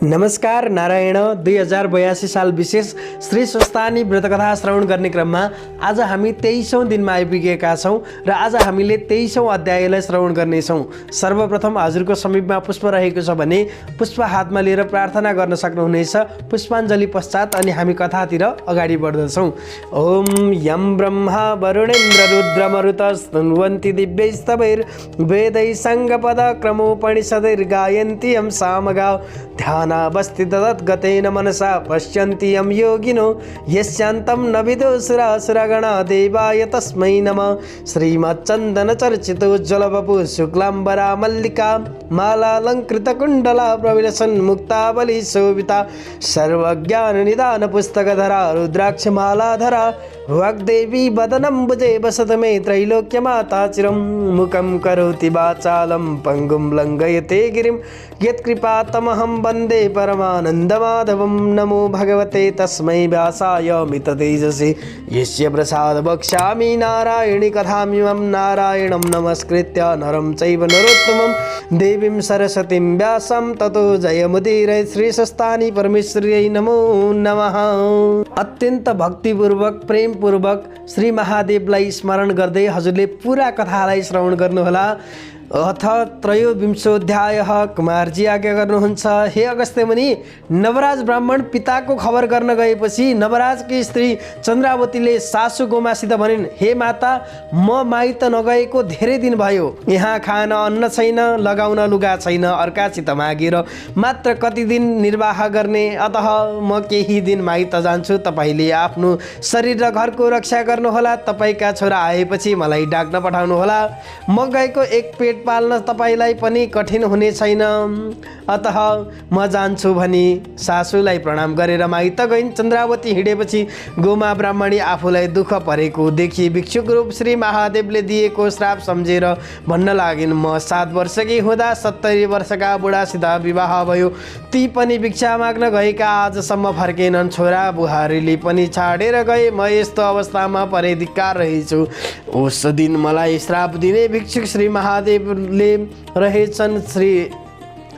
नमस्कार नारायण 2082 साल विशेष श्री स्वस्थानी व्रतकथा श्रवण गर्ने क्रममा आज हामी 23औं दिनमा आइपुगेका छौं र आज हामीले 23औं अध्यायलाई श्रवण गर्नेछौं। सर्वप्रथम हजुरको समीपमा पुष्प रहेको छ भने पुष्प हातमा लिएर प्रार्थना गर्न सक्नुहुनेछ। पुष्पाञ्जली पश्चात अनि हामी कथातिर अगाडि बढ्दछौं। ओम यम ब्रह्मा वरुणेन्द्र रुद्रमरुतस्तुन्वन्ति दिव्यैस्तवैर् वेदैः सङ्गपदक्रमोपनिषदैर्गायन्ति यं सामगाव ध्यानावस्थिततद्गतेन मनसा पश्यन्ति यं योगिनो यस्यान्तं न विदुषुरासुरगणा देवाय तस्मै नमः। श्रीमच्चन्दनचर्चितोज्ज्वलवपु शुक्लाम्बरा मल्लिका मालालङ्कृतकुण्डला प्रविलसन्मुक्तावली शोभिता सर्वज्ञाननिदानपुस्तकधरा रुद्राक्षमालाधरा वाग्देवी वदनम्बुजे वसत मे त्रैलोक्यमाता चिरं मुखं करोति वाचालं पङ्गुं लङ्घयते गिरिं यत्कृपातमहं वन्दे परमानन्दमाधवं। नमो भगवते तस्मै व्यासाय मिततेजसे यस्य प्रसाद वक्ष्यामि नारायणी कथामिमं। नारायणं नमस्कृत्य नरं चैव नरोत्तमं देवीं सरस्वतीं व्यासं ततो जयमुदीरये। श्रीस्वस्थानी परमेश्वर्यै नमो नमः। अत्यन्त भक्तिपूर्वक प्रेमपूर्वक श्री महादेवलाई स्मरण गर्दै हजुरले पुरा कथालाई श्रवण गर्नुहोला। अथ त्रयोविंशोऽध्यायः। कुमारजी आज्ञा गर्नुहुन्छ, हे अगस्त्य मुनि, नवराज ब्राह्मण पिताको खबर गर्न गएपछि नवराजकी स्त्री चन्द्रावतीले सासु गोमासित भनिन्, हे माता, म माइत नगएको धेरै दिन भयो। यहाँ खान अन्न छैन, लगाउन लुगा छैन, अर्कासित मागेर मात्र कति दिन निर्वाह गर्ने। अतः म केही दिन माइत जान्छु। तपाईँले आफ्नो शरीर र घरको रक्षा गर्नुहोला। तपाईँका छोरा आएपछि मलाई डाक्न पठाउनुहोला। म गएको एक पेट पाल्न तपाईलाई पनि कठिन हुने छैन। अतः म जान्छु भनी सासुलाई प्रणाम गरेर माइत गइन्। चन्द्रावती हिँडेपछि गोमा ब्राह्मणी आफूलाई दुःख परेको देखि भिक्षुक रूप श्री महादेवले दिएको श्राप सम्झेर भन्न लागिन्, म 7 वर्षकी हुँदा 70 वर्षका बुढासित विवाह भयो। ती पनि भिक्षा माग्न गएका आजसम्म फर्केनन्। छोरा बुहारीले पनि छाडेर गए। म यस्तो अवस्थामा परे धिक्कार रहेछु। उस दिन मलाई श्राप दिने भिक्षुक श्री महादेवले रहेछन्।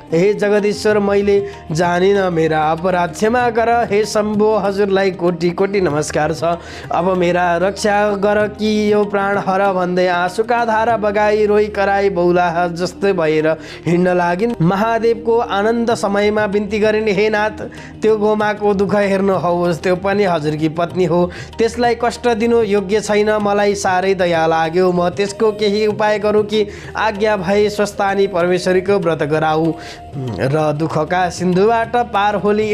हे जगदीश्वर, मैले जानिन, मेरा अपराध क्षमा गर। हे शम्भो, हजुरलाई कोटि कोटि नमस्कार छ। अब मेरा रक्षा गर कि यो प्राण हर भन्दै आँसुका धारा बगाई रोई कराई बौलाहा जस्तै भएर हिँड्न लागिन्। महादेवको आनन्द समयमा बिन्ती गरिन्, हे नाथ, त्यो गोमाको दुःख हेर्नुहोस्, त्यो पनि हजुरकी पत्नी हो। त्यसलाई कष्ट दिनु योग्य छैन। मलाई साह्रै दया लाग्यो। म त्यसको केही उपाय गरौँ कि आज्ञा भए स्वस्थानी परमेश्वरीको व्रत गराऊ र दुःखका सिन्धुबाट पार होली।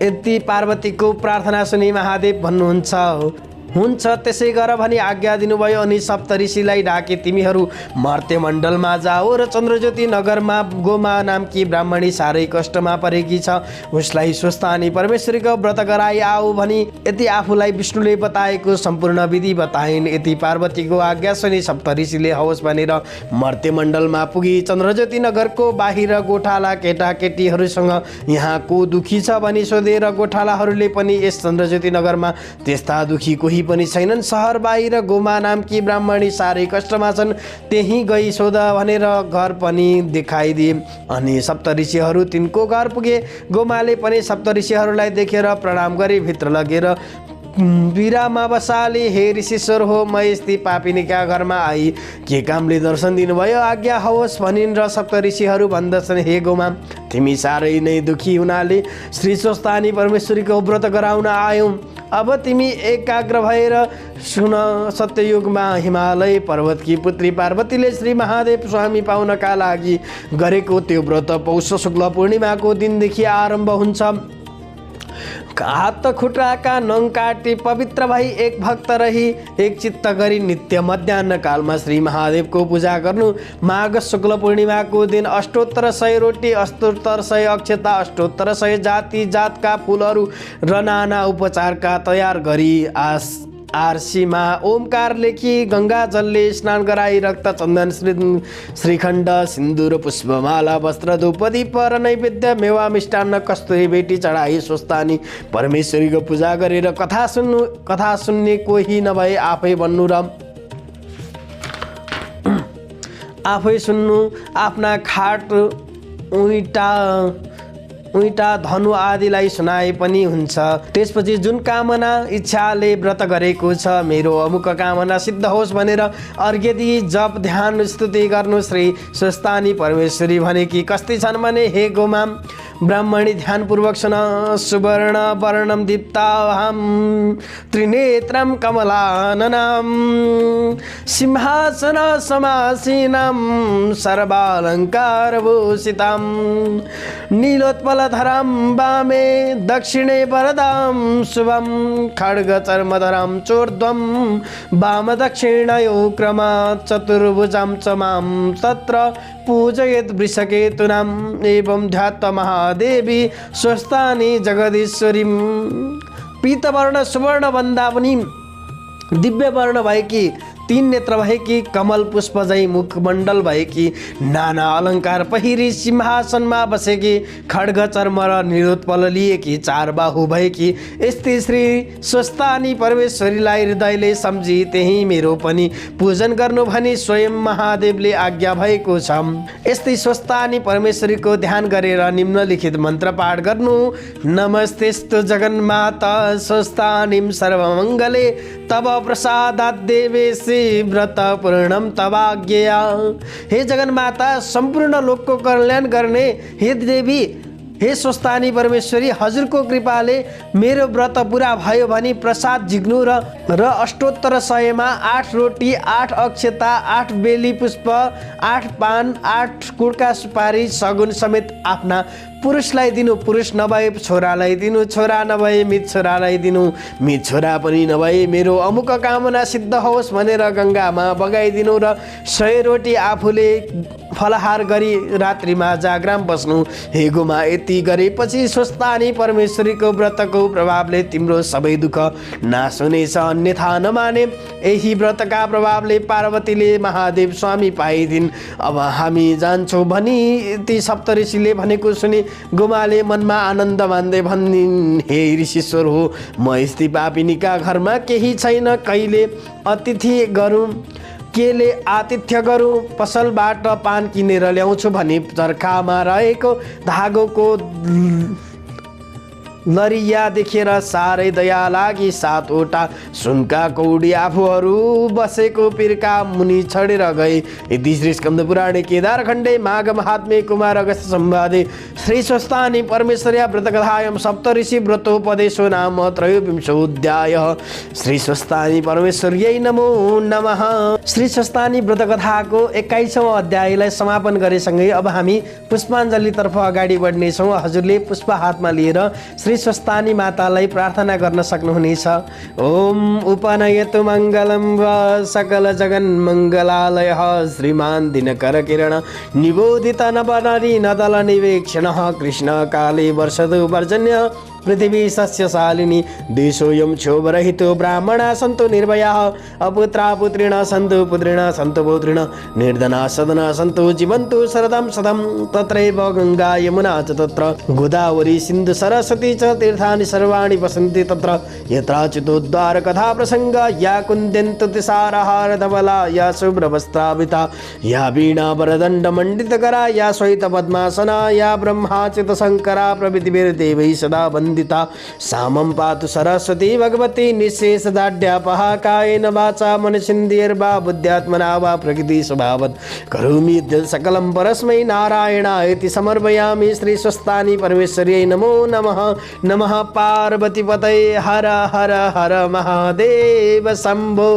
यति पार्वतीको प्रार्थना सुनि महादेव भन्नुहुन्छ, हुन्छ त्यसै गर भनी आज्ञा दिनुभयो। अनि सप्तऋषिलाई डाके, तिमीहरू मर्त्यमण्डलमा जाओ र चन्द्रज्योति नगरमा गोमा नामकी ब्राह्मणी साह्रै कष्टमा परेकी छ, उसलाई स्वस्थानी परमेश्वरीको व्रत गराई आऊ भनी यति आफूलाई विष्णुले बताएको सम्पूर्ण विधि बताइन्। यति पार्वतीको आज्ञा सुनि सप्तऋषिले हवस् भनेर मर्त्यमण्डलमा पुगी चन्द्रज्योति नगरको बाहिर गोठाला केटाकेटीहरूसँग यहाँ को दुखी छ भनी सोधेर गोठालाहरूले पनि यस चन्द्रज्योति नगरमा त्यस्ता दुखी कोही पनि छैनन्। सहर बाहिर गोमा नामकी ब्राह्मणी साह्रै कष्टमा छन्, त्यही गई सोध भनेर घर पनि देखाइदिए। अनि सप्तऋषिहरू तिनको घर पुगे। गोमाले पनि सप्तऋषिहरूलाई देखेर प्रणाम गरी भित्र लगेर बिरामा बसाले, हे ऋषिश्वर हो, म यस्तै पापिनीका घरमा आई के कामले दर्शन दिनुभयो, आज्ञा होस् भनिन्। र सप्तऋषिहरू भन्दछन्, हे गोमा, तिमी साह्रै नै दुखी हुनाले श्री स्वस्थानी परमेश्वरीको व्रत गराउन आयौँ। अब तिमी एकाग्र भएर सुन। सत्ययुगमा हिमालय पर्वतकी पुत्री पार्वतीले श्री महादेव स्वामी पाउनका लागि गरेको त्यो व्रत पौष शुक्ल पूर्णिमाको दिनदेखि आरम्भ हुन्छ। हात खुट्राका नङ काटी पवित्र भई एक भक्त रही एक चित्त गरी नित्य मध्याह्न कालमा श्री महादेवको पूजा गर्नु। माघ शुक्ल पूर्णिमाको दिन अष्टोत्तर 100 रोटी, अष्टोत्तर 100 अक्षता, अष्टोत्तर 100 जाति जातका फुलहरू र नाना उपचारका तयार गरी आरसीमा ओमकार लेखी गंगा जलले स्नान गराई रक्त चन्दन श्रीखण्ड सिन्दूर पुष्पमाला वस्त्र धूप दीप र नैवेद्य मेवा मिष्टान्न कस्तुरी बेटी चढाई स्वस्थानी परमेश्वरीको पूजा गरेर कथा सुन्ने कोही नभए आफै भन्नु र आफै सुन्नु। आफ्ना खाट उइटा धनु आदिलाई सुनाए पनि हुन्छ। त्यसपछि जुन कामना इच्छाले व्रत गरेको छ मेरो अमुक कामना सिद्ध होस् भनेर अर्घ्य दिई जप ध्यान स्तुति गर्नु। श्री स्वस्थानी परमेश्वरी भनेकी कस्ती छन् भने हे गोमा ब्राह्मणी ध्यानपूर्वक सुन। सुवर्ण वर्णम दीप्ताहम त्रिनेत्रम कमलाननम सिंहासन समासीनम सर्वालंकार भूषितम नीलोत्पलधरम वामे दक्षिणे वरदाम शुभम खड्ग चर्मधरम चोर्ध्वम वाम दक्षिणयो क्रमात् चतुर्भुजां च मां तत्र पूजयेत् वृषकेतुनाम एवं ध्यात्वा महादेवी स्वस्थानी जगदीश्वरीं। पीतवर्ण सुवर्ण भन्दा पनि दिव्य वर्ण भएकी 3 नेत्र भएकी कमल पुष्प झैं मुखमण्डल भएकी नाना अलङ्कार पहिरी सिंहासनमा बसेकी खड्ग चर्म र निरोत्पल लिएकी 4 बाहु भएकी यस्तै श्री स्वस्थानी परमेश्वरीलाई हृदयले सम्झी त्यही मेरो पनि पूजन गर्नु भनी स्वयं महादेवले आज्ञा भएको छ। यस्तै स्वस्थानी परमेश्वरीको ध्यान गरेर निम्नलिखित मन्त्र पाठ गर्नु। नमस्तेस्तु जगन्माता स्वस्थानीं सर्वमङ्गले तव प्रसादात् देवेशी व्रत पूर्णम तवाज्ञया। हे जगन्माता सम्पूर्ण लोकको कल्याण गर्ने हे देवी हे स्वस्थानी परमेश्वरी हजुरको कृपाले मेरो व्रत पुरा भयो भनी प्रसाद झिक्नु र अष्टोत्तर 100मा 8 रोटी 8 अक्षता 8 बेली पुष्प 8 पान 8 कुड्का सुपारी सगुन समेत आफ्ना पुरुषलाई दिनु। पुरुष नभए छोरालाई दिनु। छोरा नभए मित छोरालाई दिनु। मित छोरा पनि नभए मेरो अमुक कामना सिद्ध होस् भनेर गङ्गामा बगाइदिनु र 100 रोटी आफूले फलाहार गरी रात्रिमा जागराम बस्नु। हे गोमा यति गरेपछि स्वस्थानी परमेश्वरीको व्रतको प्रभावले तिम्रो सबै दुःख नाश हुनेछ अन्यथा नमाने। यही व्रतका प्रभावले पार्वतीले महादेव स्वामी पाइदिन्। अब हामी जान्छौँ भनी ती सप्तऋषिले भनेको सुनि गोमाले मनमा आनन्द मान्दै भनिन् हे ऋषीश्वर हो म यस्ती पापिनीका घरमा केही छैन कहिले अतिथि गरौँ केले आतिथ्य गरौँ पसलबाट पान किनेर ल्याउँछु भने चर्खामा रहेको धागोको लरिया देखेर साह्रै दया लागि 7 वटा सुनका कौडी आफूहरू बसेको पिरका मुनि छडेर गए। यदि श्री स्कन्द पुराणे केदारखण्डे माघ महात्म्ये कुमार अगस्त्य संवादे श्री स्वस्थानी परमेश्वर्या व्रतकथायां सप्तऋषि व्रतोपदेशो नाम 23 श्री स्वस्थानी परमेश्वर्यै नमो नमः। श्री स्वस्थानी व्रतकथाको 21औं अध्यायलाई समापन गरेसँगै अब हामी पुष्पाञ्जलीतर्फ अगाडि बढ्नेछौँ। हजुरले पुष्प हातमा लिएर श्री स्वस्थानी मातालाई प्रार्थना गर्न सक्नुहुनेछ। ओम उपनयतु मङ्गलं वा सकल जगन् मङ्गलालयः श्रीमान दिनकर किरण निबोधित नवनरी नदल निवेक्षणः कृष्ण काले वर्षतु पर्जन्य पृथिवी सस्यशालिनी देशोऽयं क्षोभरहितो ब्राह्मणा सन्तु निर्भयाः अपुत्रा पुत्रिणः सन्तु पुत्रिणः सन्तु पौत्रिणः निर्धना सदना सन्तु जीवन्तु शरदं शतं तत्रैव गङ्गा यमुना च तत्र गोदावरी सिन्धु सरस्वती च तीर्थानि सर्वाणि वसन्ति तत्र यत्राच्युतोद्धार कथा प्रसङ्ग या कुन्द्यन्तु तिसारहार धवला या शुभ्रवस्त्रावृता या वीणा वरदण्डमण्डितकरा या श्वेतपद्मासना या ब्रह्माच्युत शङ्करा प्रभृतिभिर्देवैः सदा वन्दिता सामं पातु सरस्वती भगवती निःशेषदाढ्यापहा कायेन वाचा मनसिन्धेर्वा बुद्ध्यात्मना वा प्रकृति स्वभावत् करोमि सकलं परस्मै नारायणायति समर्पयामि। श्री स्वस्थानी परमेश्वर्यै नमो नमः। नमः पार्वतीपतये हर हर हर महादेव शम्भो।